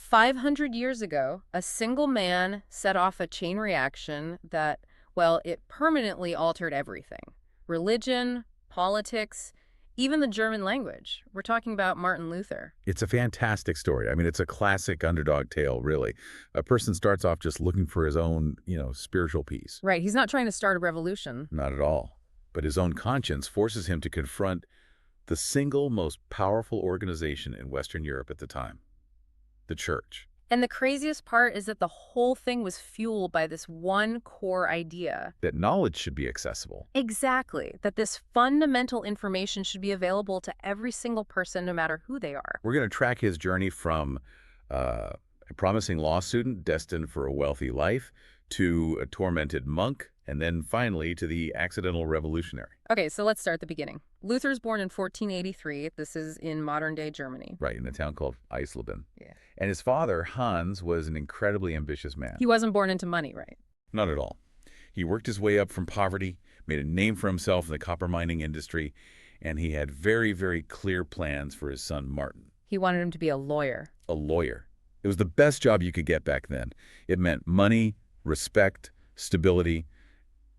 500 years ago, a single man set off a chain reaction that, well, it permanently altered everything. Religion, politics, even the German language. We're talking about Martin Luther. It's a fantastic story. I mean, it's a classic underdog tale, really. A person starts off just looking for his own, spiritual peace. Right, he's not trying to start a revolution. Not at all. But his own conscience forces him to confront the single most powerful organization in Western Europe at the time, the church. And the craziest part is that the whole thing was fueled by this one core idea. That knowledge should be accessible. Exactly. That this fundamental information should be available to every single person, no matter who they are. We're going to track his journey from a promising law student destined for a wealthy life to a tormented monk, and then finally to the accidental revolutionary. Okay, so let's start at the beginning. Luther's born in 1483. This is in modern-day Germany. Right, in a town called Eisleben. Yeah. And his father, Hans, was an incredibly ambitious man. He wasn't born into money, right? Not at all. He worked his way up from poverty, made a name for himself in the copper mining industry, and he had very, very clear plans for his son, Martin. He wanted him to be a lawyer. A lawyer. It was the best job you could get back then. It meant money, respect, stability.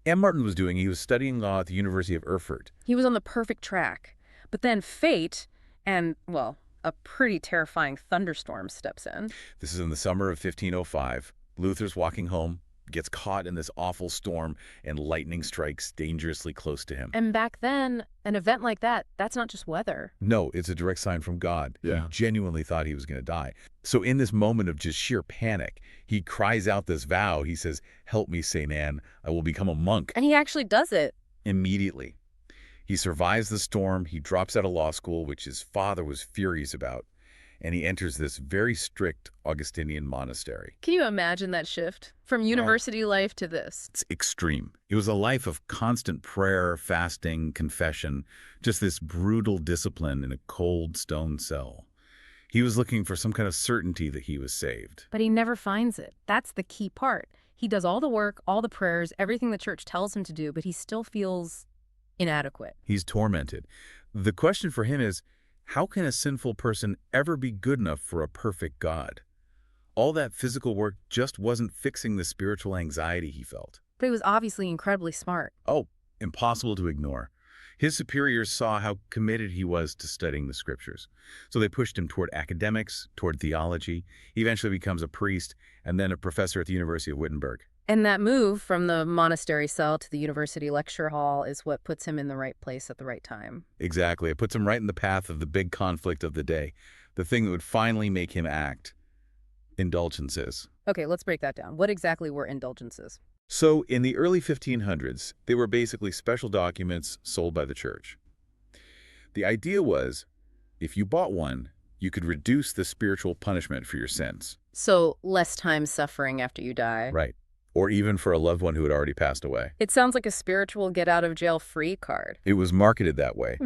And Martin was he was studying law at the University of Erfurt. He was on the perfect track. But then fate and, well, a pretty terrifying thunderstorm steps in. This is in the summer of 1505. Luther's walking home, gets caught in this awful storm, and lightning strikes dangerously close to him. And back then, an event like that, that's not just weather. No, it's a direct sign from God. Yeah. He genuinely thought he was going to die. So in this moment of just sheer panic, he cries out this vow. He says, "Help me, St. Anne. I will become a monk." And he actually does it. Immediately. He survives the storm. He drops out of law school, which his father was furious about. And he enters this very strict Augustinian monastery. Can you imagine that shift from university life to this? It's extreme. It was a life of constant prayer, fasting, confession, just this brutal discipline in a cold stone cell. He was looking for some kind of certainty that he was saved. But he never finds it. That's the key part. He does all the work, all the prayers, everything the church tells him to do, but he still feels inadequate. He's tormented. The question for him is, how can a sinful person ever be good enough for a perfect God? All that physical work just wasn't fixing the spiritual anxiety he felt. But he was obviously incredibly smart. Oh, impossible to ignore. His superiors saw how committed he was to studying the scriptures. So they pushed him toward academics, toward theology. He eventually becomes a priest and then a professor at the University of Wittenberg. And that move from the monastery cell to the university lecture hall is what puts him in the right place at the right time. Exactly. It puts him right in the path of the big conflict of the day, the thing that would finally make him act. Indulgences. Okay, let's break that down. What exactly were indulgences? So in the early 1500s, they were basically special documents sold by the church. The idea was, if you bought one, you could reduce the spiritual punishment for your sins. So less time suffering after you die. Right. Or even for a loved one who had already passed away. It sounds like a spiritual get-out-of-jail-free card. It was marketed that way.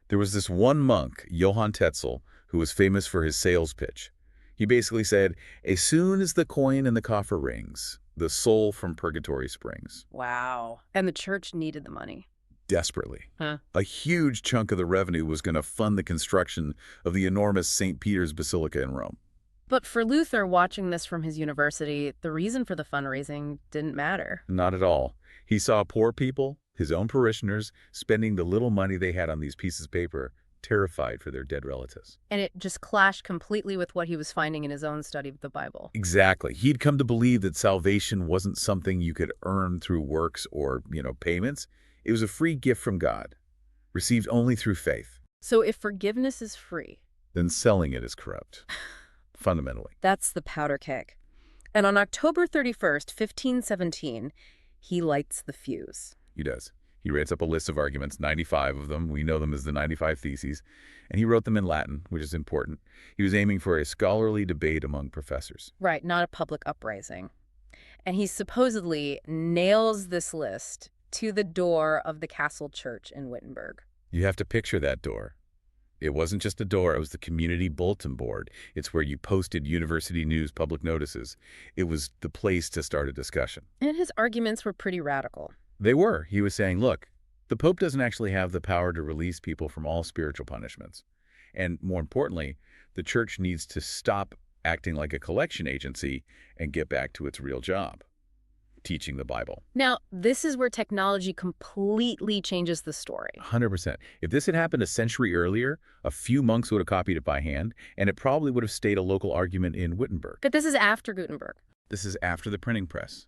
There was this one monk, Johann Tetzel, who was famous for his sales pitch. He basically said, as soon as the coin in the coffer rings, the soul from purgatory springs. Wow. And the church needed the money. Desperately. Huh. A huge chunk of the revenue was going to fund the construction of the enormous St. Peter's Basilica in Rome. But for Luther, watching this from his university, the reason for the fundraising didn't matter. Not at all. He saw poor people, his own parishioners, spending the little money they had on these pieces of paper, terrified for their dead relatives. And it just clashed completely with what he was finding in his own study of the Bible. Exactly. He'd come to believe that salvation wasn't something you could earn through works or, payments. It was a free gift from God, received only through faith. So if forgiveness is free, then selling it is corrupt. Fundamentally. That's the powder keg. And on October 31st, 1517, he lights the fuse. He does. He writes up a list of arguments, 95 of them. We know them as the 95 Theses. And he wrote them in Latin, which is important. He was aiming for a scholarly debate among professors. Right, not a public uprising. And he supposedly nails this list to the door of the castle church in Wittenberg. You have to picture that door. It wasn't just a door, it was the community bulletin board. It's where you posted university news public notices. It was the place to start a discussion. And his arguments were pretty radical. They were. He was saying, look, the Pope doesn't actually have the power to release people from all spiritual punishments. And more importantly, the church needs to stop acting like a collection agency, and get back to its real job, teaching the Bible. Now, this is where technology completely changes the story. 100%. If this had happened a century earlier, a few monks would have copied it by hand, and it probably would have stayed a local argument in Wittenberg. But this is after Gutenberg. This is after the printing press.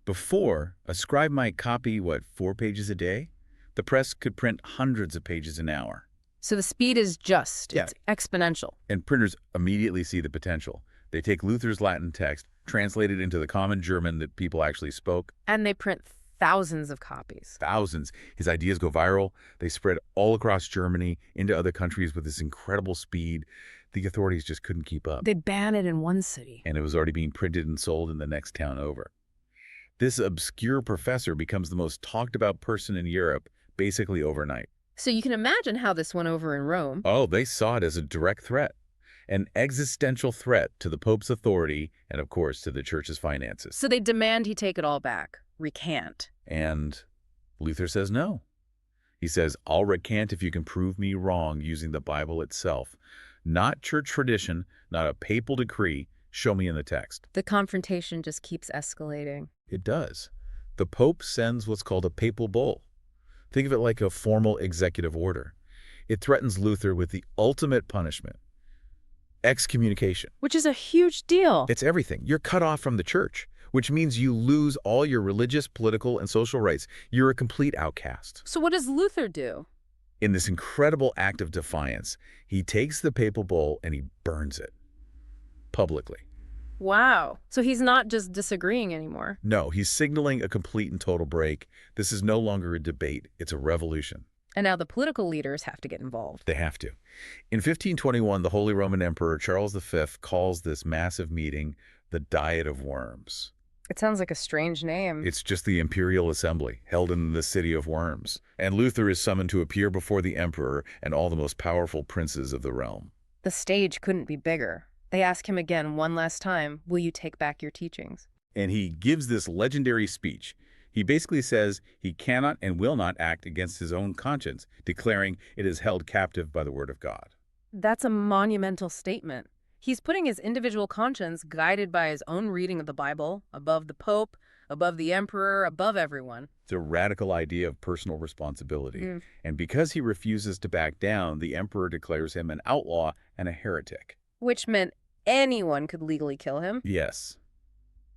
Before, a scribe might copy, 4 pages a day? The press could print hundreds of pages an hour. So the speed is it's exponential. And printers immediately see the potential. They take Luther's Latin text, translate it into the common German that people actually spoke. And they print thousands of copies. Thousands. His ideas go viral. They spread all across Germany into other countries with this incredible speed. The authorities just couldn't keep up. They ban it in one city. And it was already being printed and sold in the next town over. This obscure professor becomes the most talked about person in Europe basically overnight. So you can imagine how this went over in Rome. Oh, they saw it as a direct threat. An existential threat to the Pope's authority and, of course, to the Church's finances. So they demand he take it all back, recant. And Luther says no. He says, I'll recant if you can prove me wrong using the Bible itself. Not church tradition, not a papal decree. Show me in the text. The confrontation just keeps escalating. It does. The Pope sends what's called a papal bull. Think of it like a formal executive order. It threatens Luther with the ultimate punishment. Excommunication. Which is a huge deal. It's everything. You're cut off from the church, which means you lose all your religious, political, and social rights. You're a complete outcast. So what does Luther do? In this incredible act of defiance, he takes the papal bull and he burns it. Publicly. Wow. So he's not just disagreeing anymore. No, he's signaling a complete and total break. This is no longer a debate. It's a revolution. And now the political leaders have to get involved. They have to. In 1521, the Holy Roman Emperor Charles V calls this massive meeting the Diet of Worms. It sounds like a strange name. It's just the imperial assembly, held in the city of Worms. And Luther is summoned to appear before the emperor and all the most powerful princes of the realm. The stage couldn't be bigger. They ask him again one last time, will you take back your teachings? And he gives this legendary speech. He basically says he cannot and will not act against his own conscience, declaring it is held captive by the word of God. That's a monumental statement. He's putting his individual conscience, guided by his own reading of the Bible, above the Pope, above the emperor, above everyone. It's a radical idea of personal responsibility. And because he refuses to back down, the emperor declares him an outlaw and a heretic. Which meant anyone could legally kill him. Yes.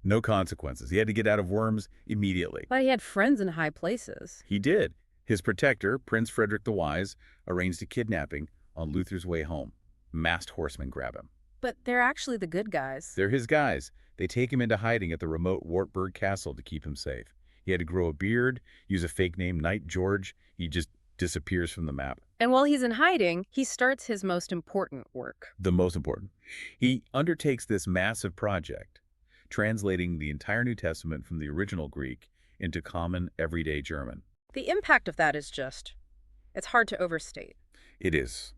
No consequences. He had to get out of Worms immediately. But he had friends in high places. He did. His protector, Prince Frederick the Wise, arranged a kidnapping on Luther's way home. Masked horsemen grab him. But they're actually the good guys. They're his guys. They take him into hiding at the remote Wittenberg castle to keep him safe. He had to grow a beard, use a fake name, Knight George. He just disappears from the map. And while he's in hiding, he starts his most important work. The most important. He undertakes this massive project, translating the entire New Testament from the original Greek into common, everyday German. The impact of that is it's hard to overstate. It is.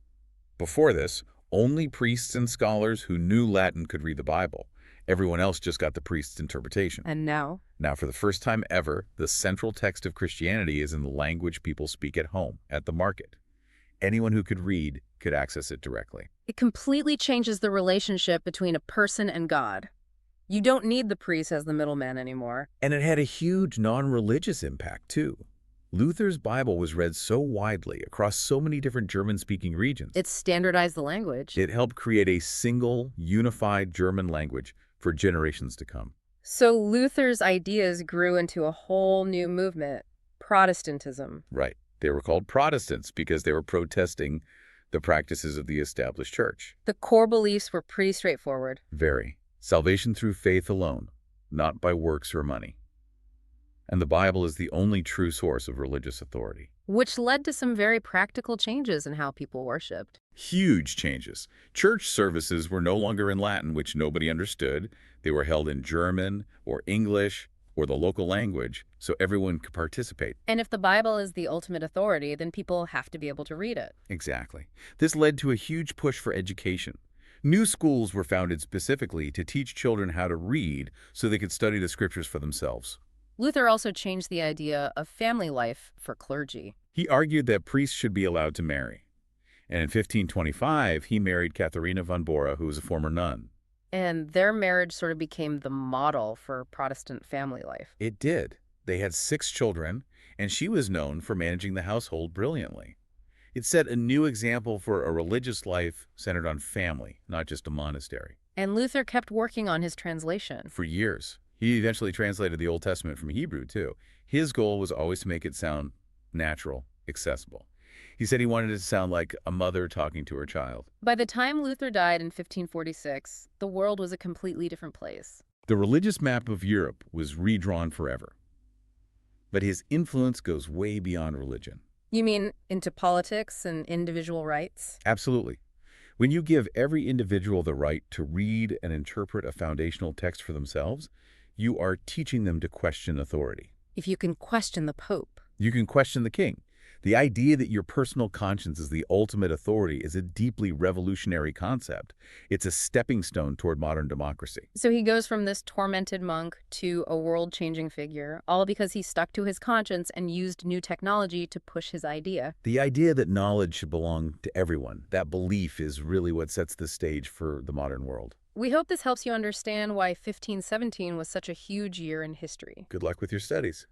Before this, only priests and scholars who knew Latin could read the Bible. Everyone else just got the priest's interpretation. And now? Now, for the first time ever, the central text of Christianity is in the language people speak at home, at the market. Anyone who could read could access it directly. It completely changes the relationship between a person and God. You don't need the priest as the middleman anymore. And it had a huge non-religious impact, too. Luther's Bible was read so widely across so many different German-speaking regions. It standardized the language. It helped create a single, unified German language for generations to come. So Luther's ideas grew into a whole new movement, Protestantism. Right. They were called Protestants because they were protesting the practices of the established church. The core beliefs were pretty straightforward. Very. Salvation through faith alone, not by works or money. And the Bible is the only true source of religious authority. Which led to some very practical changes in how people worshipped. Huge changes. Church services were no longer in Latin, which nobody understood. They were held in German or English or the local language, so everyone could participate. And if the Bible is the ultimate authority, then people have to be able to read it. Exactly. This led to a huge push for education. New schools were founded specifically to teach children how to read so they could study the scriptures for themselves. Luther also changed the idea of family life for clergy. He argued that priests should be allowed to marry. And in 1525, he married Katharina von Bora, who was a former nun. And their marriage sort of became the model for Protestant family life. It did. They had 6 children, and she was known for managing the household brilliantly. It set a new example for a religious life centered on family, not just a monastery. And Luther kept working on his translation. For years, he eventually translated the Old Testament from Hebrew, too. His goal was always to make it sound natural, accessible. He said he wanted it to sound like a mother talking to her child. By the time Luther died in 1546, the world was a completely different place. The religious map of Europe was redrawn forever. But his influence goes way beyond religion. You mean into politics and individual rights? Absolutely. When you give every individual the right to read and interpret a foundational text for themselves, you are teaching them to question authority. If you can question the Pope. You can question the king. The idea that your personal conscience is the ultimate authority is a deeply revolutionary concept. It's a stepping stone toward modern democracy. So he goes from this tormented monk to a world-changing figure, all because he stuck to his conscience and used new technology to push his idea. The idea that knowledge should belong to everyone, that belief is really what sets the stage for the modern world. We hope this helps you understand why 1517 was such a huge year in history. Good luck with your studies.